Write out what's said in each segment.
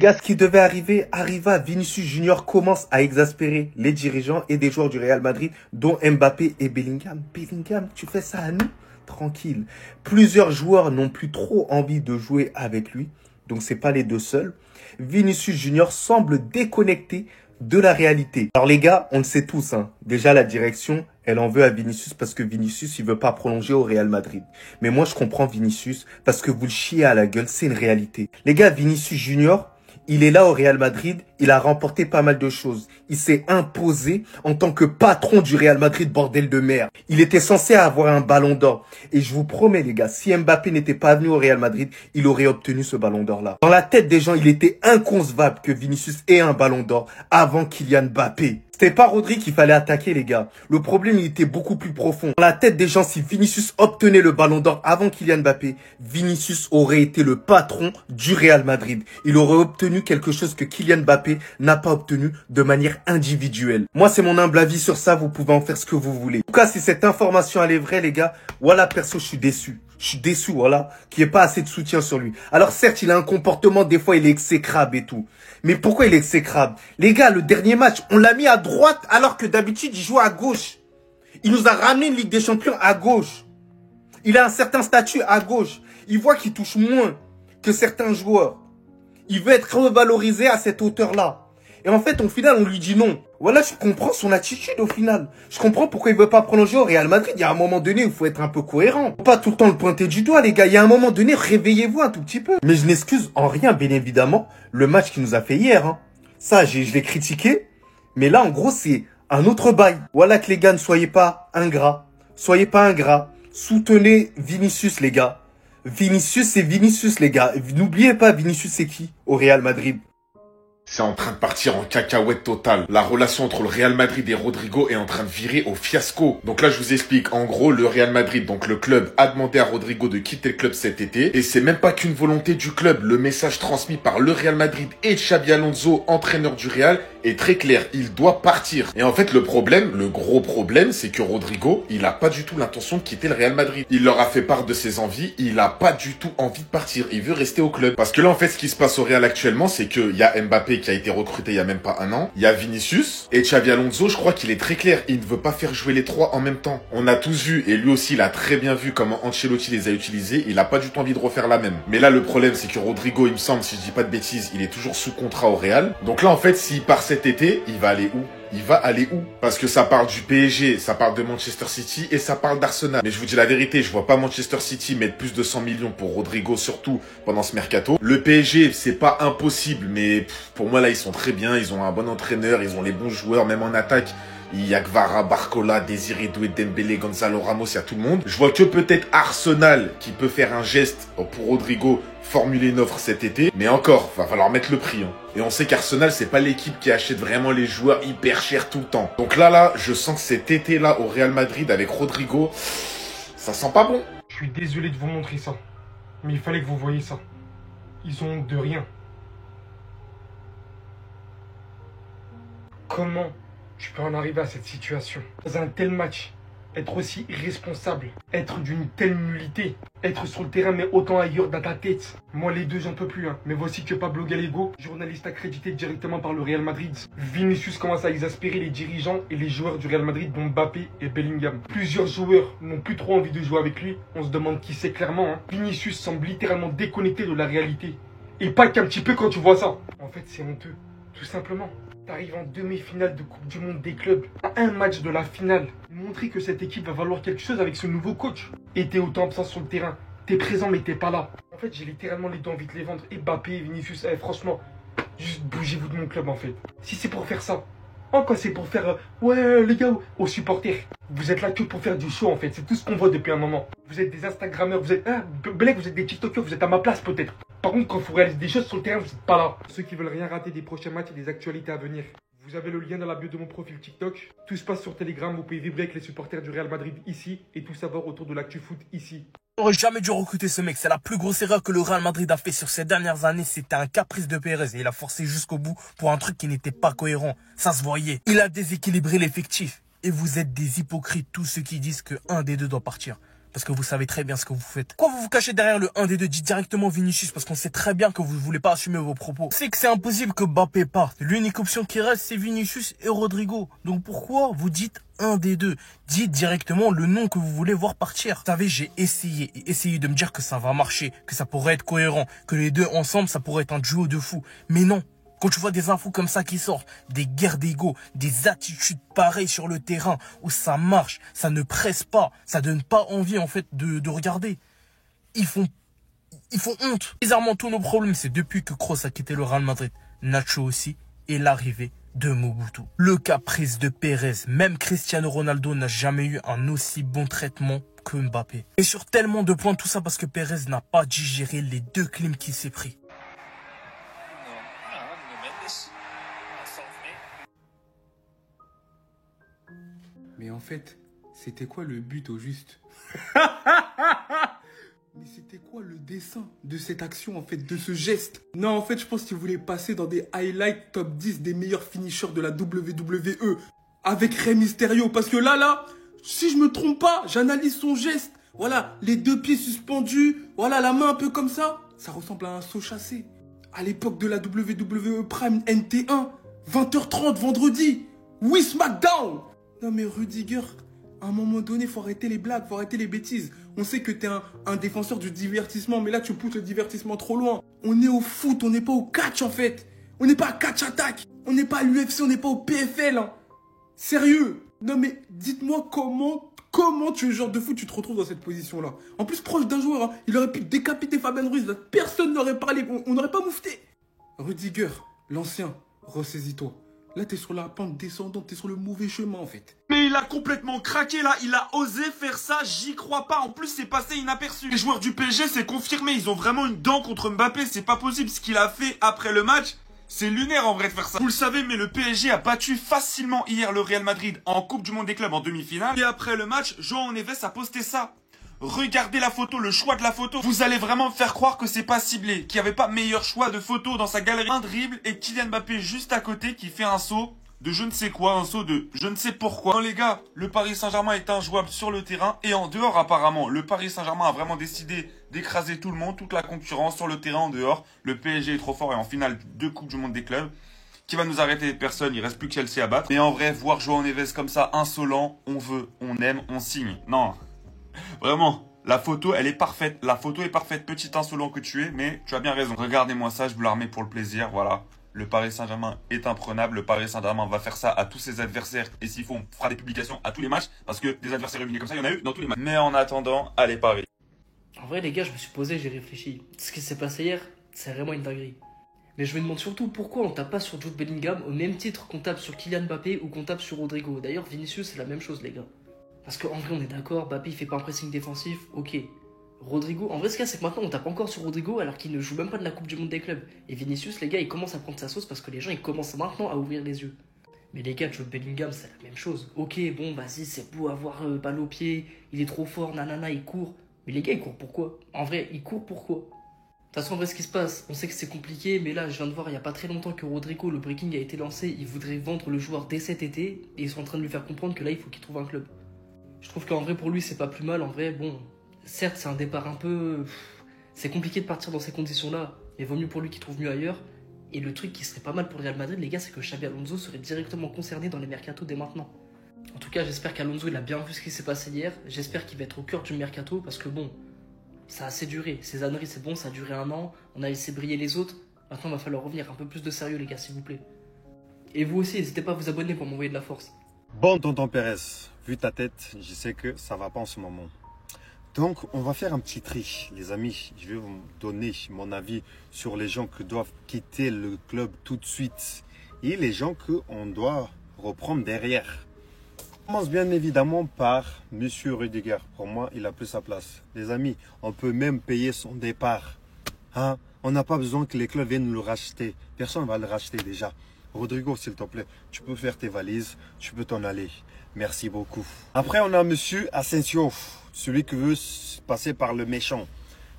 gars, ce qui devait arriver, arriva. Vinicius Junior commence à exaspérer les dirigeants et des joueurs du Real Madrid, dont Mbappé et Bellingham. Bellingham, tu fais ça à nous? Tranquille. Plusieurs joueurs n'ont plus trop envie de jouer avec lui. Donc, c'est pas les deux seuls. Vinicius Junior semble déconnecté de la réalité. Alors les gars, on le sait tous, hein. Déjà la direction, elle en veut à Vinicius parce que Vinicius, il veut pas prolonger au Real Madrid. Mais moi, je comprends Vinicius parce que vous le chiez à la gueule, c'est une réalité. Les gars, Vinicius Junior, il est là au Real Madrid, il a remporté pas mal de choses. Il s'est imposé en tant que patron du Real Madrid, bordel de merde. Il était censé avoir un ballon d'or. Et je vous promets les gars, si Mbappé n'était pas venu au Real Madrid, il aurait obtenu ce ballon d'or là. Dans la tête des gens, il était inconcevable que Vinicius ait un ballon d'or avant Kylian Mbappé. C'était pas Rodri qu'il fallait attaquer, les gars. Le problème, il était beaucoup plus profond. Dans la tête des gens, si Vinicius obtenait le ballon d'or avant Kylian Mbappé, Vinicius aurait été le patron du Real Madrid. Il aurait obtenu quelque chose que Kylian Mbappé n'a pas obtenu de manière individuelle. Moi, c'est mon humble avis sur ça. Vous pouvez en faire ce que vous voulez. En tout cas, si cette information, elle est vraie, les gars, voilà, perso, je suis déçu. Je suis déçu, voilà, qu'il n'y ait pas assez de soutien sur lui. Alors certes, il a un comportement, des fois, il est exécrable et tout. Mais pourquoi il est exécrable? Les gars, le dernier match, on l'a mis à droite alors que d'habitude, il joue à gauche. Il nous a ramené une Ligue des Champions à gauche. Il a un certain statut à gauche. Il voit qu'il touche moins que certains joueurs. Il veut être revalorisé à cette hauteur-là. Et en fait, au final, on lui dit non. Voilà, je comprends son attitude au final. Je comprends pourquoi il veut pas prolonger au Real Madrid. Il y a un moment donné où il faut être un peu cohérent. Faut pas tout le temps le pointer du doigt, les gars. Il y a un moment donné, réveillez-vous un tout petit peu. Mais je n'excuse en rien, bien évidemment, le match qu'il nous a fait hier. Hein. Ça, je l'ai critiqué. Mais là, en gros, c'est un autre bail. Voilà que les gars, ne soyez pas ingrats. Soyez pas ingrats. Soutenez Vinicius, les gars. Vinicius, c'est Vinicius, les gars. N'oubliez pas, Vinicius, c'est qui au Real Madrid? C'est en train de partir en cacahuète totale. La relation entre le Real Madrid et Rodrigo est en train de virer au fiasco. Donc là, je vous explique. En gros, le Real Madrid, donc le club, a demandé à Rodrigo de quitter le club cet été. Et c'est même pas qu'une volonté du club. Le message transmis par le Real Madrid et Xabi Alonso, entraîneur du Real, est très clair. Il doit partir. Et en fait, le gros problème, c'est que Rodrigo, il a pas du tout l'intention de quitter le Real Madrid. Il leur a fait part de ses envies. Il a pas du tout envie de partir. Il veut rester au club. Parce que là, en fait, ce qui se passe au Real actuellement, c'est qu'il y a Mbappé qui a été recruté il y a même pas un an. Il y a Vinicius et Xabi Alonso, je crois qu'il est très clair. Il ne veut pas faire jouer les trois en même temps. On a tous vu, et lui aussi, il a très bien vu comment Ancelotti les a utilisés. Il a pas du tout envie de refaire la même. Mais là, le problème, c'est que Rodrigo, il me semble, si je dis pas de bêtises, il est toujours sous contrat au Real. Donc là, en fait, s'il part cet été, il va aller où? Il va aller où? Parce que ça parle du PSG, ça parle de Manchester City et ça parle d'Arsenal. Mais je vous dis la vérité, je vois pas Manchester City mettre plus de 100 millions pour Rodrigo, surtout pendant ce mercato. Le PSG, c'est pas impossible, mais pour moi là, ils sont très bien, ils ont un bon entraîneur, ils ont les bons joueurs, même en attaque. Il y a Kvara, Barcola, Désiré Doué, Dembélé, Gonzalo Ramos, il y a tout le monde. Je vois que peut-être Arsenal qui peut faire un geste pour Rodrigo, formuler une offre cet été. Mais encore, va falloir mettre le prix. Hein. Et on sait qu'Arsenal, c'est pas l'équipe qui achète vraiment les joueurs hyper chers tout le temps. Donc là, je sens que cet été-là au Real Madrid avec Rodrigo, ça sent pas bon. Je suis désolé de vous montrer ça. Mais il fallait que vous voyiez ça. Ils ont honte de rien. Comment tu peux en arriver à cette situation? Dans un tel match, être aussi irresponsable, être d'une telle nullité, être sur le terrain mais autant ailleurs dans ta tête. Moi les deux j'en peux plus hein. Mais voici que Pablo Gallego, journaliste accrédité directement par le Real Madrid. Vinicius commence à exaspérer les dirigeants et les joueurs du Real Madrid dont Mbappé et Bellingham. Plusieurs joueurs n'ont plus trop envie de jouer avec lui. On se demande qui c'est clairement hein. Vinicius semble littéralement déconnecté de la réalité. Et pas qu'un petit peu quand tu vois ça. En fait c'est honteux, tout simplement. T'arrives en demi-finale de Coupe du Monde des clubs, à un match de la finale. Montrer que cette équipe va valoir quelque chose avec ce nouveau coach. Et t'es autant absent sur le terrain. T'es présent mais t'es pas là. En fait, j'ai littéralement les deux envie de les vendre. Et Mbappé, Vinicius, franchement, juste bougez-vous de mon club en fait. Si c'est pour faire ça, quoi c'est pour faire, ouais les gars, aux supporters. Vous êtes là que pour faire du show en fait. C'est tout ce qu'on voit depuis un moment. Vous êtes des Instagrammeurs, vous êtes, Belek, vous êtes des TikTokers, vous êtes à ma place peut-être. Par contre, quand il faut réaliser des choses sur le terrain, vous n'êtes pas là. Ceux qui veulent rien rater des prochains matchs et des actualités à venir, vous avez le lien dans la bio de mon profil TikTok. Tout se passe sur Telegram, vous pouvez vibrer avec les supporters du Real Madrid ici et tout savoir autour de l'actu foot ici. On n'aurait jamais dû recruter ce mec. C'est la plus grosse erreur que le Real Madrid a fait sur ces dernières années. C'était un caprice de Pérez et il a forcé jusqu'au bout pour un truc qui n'était pas cohérent. Ça se voyait. Il a déséquilibré l'effectif. Et vous êtes des hypocrites, tous ceux qui disent qu'un des deux doit partir. parce que vous savez très bien ce que vous faites. Quoi vous vous cachez derrière le 1 des 2? Dites directement Vinicius, parce qu'on sait très bien que vous ne voulez pas assumer vos propos. C'est que c'est impossible que Mbappé parte. L'unique option qui reste, c'est Vinicius et Rodrigo. Donc pourquoi vous dites un des deux? Dites directement le nom que vous voulez voir partir. Vous savez, j'ai essayé de me dire que ça va marcher, que ça pourrait être cohérent, que les deux ensemble, ça pourrait être un duo de fou. Mais non. Quand tu vois des infos comme ça qui sortent, des guerres d'ego, des attitudes pareilles sur le terrain, où ça marche, ça ne presse pas, ça donne pas envie en fait de regarder. Ils font honte. Bizarrement, tous nos problèmes, c'est depuis que Kroos a quitté le Real Madrid, Nacho aussi, et l'arrivée de Mobutu. Le caprice de Pérez, même Cristiano Ronaldo n'a jamais eu un aussi bon traitement que Mbappé. Et sur tellement de points, tout ça parce que Pérez n'a pas digéré les 2 clims qu'il s'est pris. Mais en fait, c'était quoi le but au juste? Mais c'était quoi le dessin de cette action en fait, de ce geste? Non, en fait, je pense qu'il voulait passer dans des highlights top 10 des meilleurs finishers de la WWE avec Rey Mysterio. Parce que là, si je me trompe pas, j'analyse son geste. Voilà, les 2 pieds suspendus, voilà, la main un peu comme ça. Ça ressemble à un saut chassé. À l'époque de la WWE Prime NT1, 20h30 vendredi. Oui, SmackDown. Non mais Rudiger, à un moment donné, faut arrêter les blagues, faut arrêter les bêtises. On sait que t'es un défenseur du divertissement, mais là tu pousses le divertissement trop loin. On est au foot, on n'est pas au catch en fait. On n'est pas à catch attack. On n'est pas à l'UFC, on n'est pas au PFL. Hein. Sérieux. Non mais dites-moi comment tu es le genre de foot, tu te retrouves dans cette position-là. En plus proche d'un joueur, hein, il aurait pu décapiter Fabien Ruiz, là. Personne n'aurait parlé, on n'aurait pas moufté. Rudiger, l'ancien, ressaisis-toi. Là, t'es sur la pente descendante, t'es sur le mauvais chemin, en fait. Mais il a complètement craqué, là. Il a osé faire ça, j'y crois pas. En plus, c'est passé inaperçu. Les joueurs du PSG, c'est confirmé. Ils ont vraiment une dent contre Mbappé. C'est pas possible. Ce qu'il a fait après le match, c'est lunaire, en vrai, de faire ça. Vous le savez, mais le PSG a battu facilement hier le Real Madrid en Coupe du Monde des clubs en demi-finale. Et après le match, João Neves a posté ça. Regardez la photo, le choix de la photo. Vous allez vraiment me faire croire que c'est pas ciblé, qu'il n'y avait pas meilleur choix de photo dans sa galerie. Un dribble et Kylian Mbappé juste à côté qui fait un saut de je ne sais quoi, un saut de je ne sais pourquoi. Non les gars, le Paris Saint-Germain est injouable sur le terrain et en dehors apparemment. Le Paris Saint-Germain a vraiment décidé d'écraser tout le monde, toute la concurrence sur le terrain en dehors. Le PSG est trop fort et en finale de Coupe du Monde des clubs. Qui va nous arrêter personne, il reste plus que Chelsea à battre. Mais en vrai, voir João Neves comme ça, insolent, on veut, on aime, on signe. Non. Vraiment, la photo, elle est parfaite. La photo est parfaite, petit insolent que tu es, mais tu as bien raison. Regardez-moi ça, je vous la remets pour le plaisir, voilà. Le Paris Saint-Germain est imprenable. Le Paris Saint-Germain va faire ça à tous ses adversaires. Et s'il faut, on fera des publications à tous les matchs. Parce que des adversaires réunis comme ça, il y en a eu dans tous les matchs. Mais en attendant, allez Paris. En vrai, les gars, je me suis posé, j'ai réfléchi. Ce qui s'est passé hier, c'est vraiment une dinguerie. Mais je me demande surtout pourquoi on tape pas sur Jude Bellingham au même titre qu'on tape sur Kylian Mbappé ou qu'on tape sur Rodrigo. D'ailleurs, Vinicius, c'est la même chose, les gars. Parce qu'en vrai, on est d'accord, Mbappé, il fait pas un pressing défensif, ok. Rodrigo, en vrai, ce qu'il y a, c'est que maintenant, on tape encore sur Rodrigo alors qu'il ne joue même pas de la Coupe du Monde des clubs. Et Vinicius, les gars, il commence à prendre sa sauce parce que les gens, ils commencent maintenant à ouvrir les yeux. Mais les gars, Jude Bellingham, c'est la même chose. Ok, bon, vas-y, c'est beau avoir balle au pied, il est trop fort, nanana, il court. Mais les gars, ils courent pourquoi? En vrai, ils courent pourquoi? De toute façon, en vrai, ce qui se passe, on sait que c'est compliqué, mais là, je viens de voir il n'y a pas très longtemps que Rodrigo, le breaking a été lancé, il voudrait vendre le joueur dès cet été, et ils sont en train de lui faire comprendre que là, il faut qu'il trouve un club. Je trouve qu'en vrai, pour lui, c'est pas plus mal. En vrai, bon, certes, c'est un départ un peu... C'est compliqué de partir dans ces conditions-là, mais vaut mieux pour lui qu'il trouve mieux ailleurs. Et le truc qui serait pas mal pour le Real Madrid, les gars, c'est que Xabi Alonso serait directement concerné dans les mercatos dès maintenant. En tout cas, j'espère qu'Alonso, il a bien vu ce qui s'est passé hier. J'espère qu'il va être au cœur du mercato, parce que bon... Ça a assez duré, ces âneries c'est bon, ça a duré 1 an, on a laissé briller les autres, maintenant il va falloir revenir un peu plus de sérieux les gars s'il vous plaît. Et vous aussi, n'hésitez pas à vous abonner pour m'envoyer de la force. Bon tonton Pérez, vu ta tête, je sais que ça va pas en ce moment. Donc on va faire un petit tri les amis, je vais vous donner mon avis sur les gens qui doivent quitter le club tout de suite et les gens qu'on doit reprendre derrière. On commence bien évidemment par Monsieur Rudiger. Pour moi, il a plus sa place. Les amis, on peut même payer son départ. Hein? On n'a pas besoin que les clubs viennent le racheter. Personne ne va le racheter déjà. Rodrigo, s'il te plaît, tu peux faire tes valises, tu peux t'en aller. Merci beaucoup. Après, on a Monsieur Asensio, celui qui veut passer par le méchant.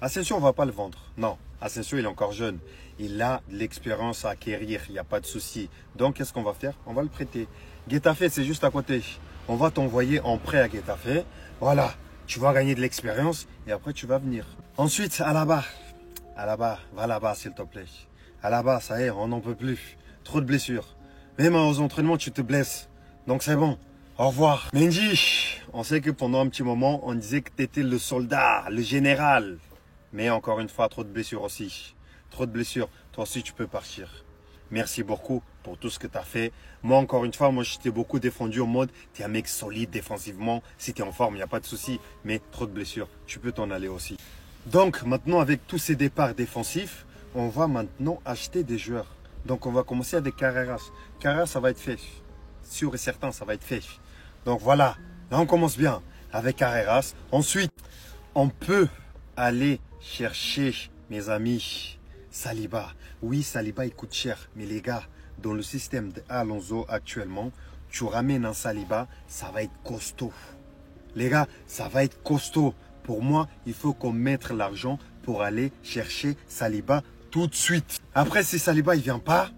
Asensio, on ne va pas le vendre. Non, Asensio, il est encore jeune. Il a de l'expérience à acquérir, il n'y a pas de souci. Donc, qu'est-ce qu'on va faire? On va le prêter. Getafe, c'est juste à côté. On va t'envoyer en prêt à Getafe. Voilà, Tu vas gagner de l'expérience et après tu vas venir. Ensuite, à là-bas, va là-bas s'il te plaît. À là-bas, ça y est, on n'en peut plus. Trop de blessures. Même aux entraînements, tu te blesses. Donc c'est bon. Au revoir. Mendy, on sait que pendant un petit moment, on disait que tu étais le soldat, le général. Mais encore une fois, trop de blessures aussi. Trop de blessures. Toi aussi, tu peux partir. Merci beaucoup pour tout ce que tu as fait. Moi, encore une fois, je t'ai beaucoup défendu en mode, tu es un mec solide défensivement. Si tu es en forme, il n'y a pas de souci. Mais trop de blessures, tu peux t'en aller aussi. Donc, maintenant, avec tous ces départs défensifs, on va maintenant acheter des joueurs. Donc, on va commencer avec Carreras. Carreras, ça va être fait. Sûr et certain, ça va être fait. Donc, voilà. Là, on commence bien avec Carreras. Ensuite, on peut aller chercher, mes amis, Saliba. Oui, Saliba, il coûte cher. Mais les gars, dans le système d'Alonso actuellement, tu ramènes un Saliba, ça va être costaud. Les gars, ça va être costaud. Pour moi, il faut qu'on mette l'argent pour aller chercher Saliba tout de suite. Après, si Saliba, il ne vient pas,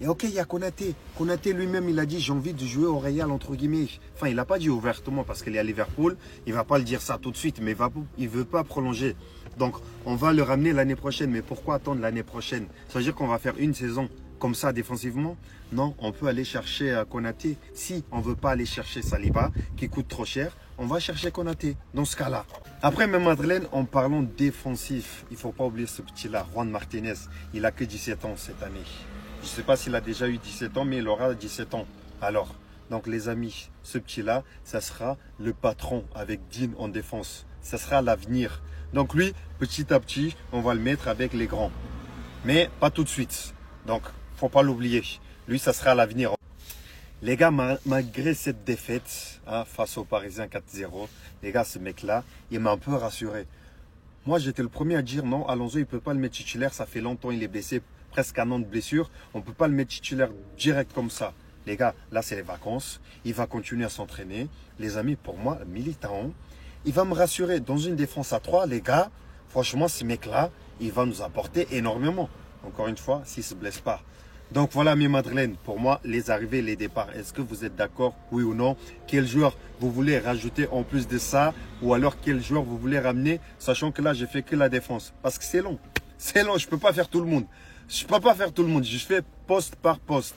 et ok, il y a Konaté. Konaté lui-même, il a dit, j'ai envie de jouer au Real, entre guillemets. Enfin, il n'a pas dit ouvertement parce qu'il est à Liverpool. Il ne va pas le dire ça tout de suite, mais il ne veut pas prolonger. Donc, on va le ramener l'année prochaine. Mais pourquoi attendre l'année prochaine? Ça veut dire qu'on va faire une saison comme ça défensivement? Non, on peut aller chercher Konaté. Si on ne veut pas aller chercher Saliba, qui coûte trop cher, on va chercher Konaté dans ce cas-là. Après, même Madeleine, en parlant défensif, il ne faut pas oublier ce petit-là, Juan Martinez. Il n'a que 17 ans cette année. Je ne sais pas s'il a déjà eu 17 ans, mais il aura 17 ans. Alors, donc les amis, ce petit-là, ça sera le patron avec Dean en défense. Ça sera l'avenir. Donc lui, petit à petit, on va le mettre avec les grands. Mais pas tout de suite. Donc, faut pas l'oublier. Lui, ça sera l'avenir. Les gars, malgré cette défaite face aux Parisiens 4-0, les gars, ce mec-là, il m'a un peu rassuré. Moi, j'étais le premier à dire non, Alonso, il ne peut pas le mettre titulaire. Ça fait longtemps, il est blessé, presque un an de blessure. On ne peut pas le mettre titulaire direct comme ça. Les gars, là, c'est les vacances. Il va continuer à s'entraîner. Les amis, pour moi, Militao, il va me rassurer. Dans une défense à 3, les gars, franchement, ce mec-là, il va nous apporter énormément. Encore une fois, s'il ne se blesse pas. Donc voilà mes Madeleines, pour moi, les arrivées, les départs. Est-ce que vous êtes d'accord, oui ou non? Quel joueur vous voulez rajouter en plus de ça? Ou alors quel joueur vous voulez ramener? Sachant que là, j'ai fait que la défense. Parce que c'est long. C'est long, je ne peux pas faire tout le monde. Je fais poste par poste.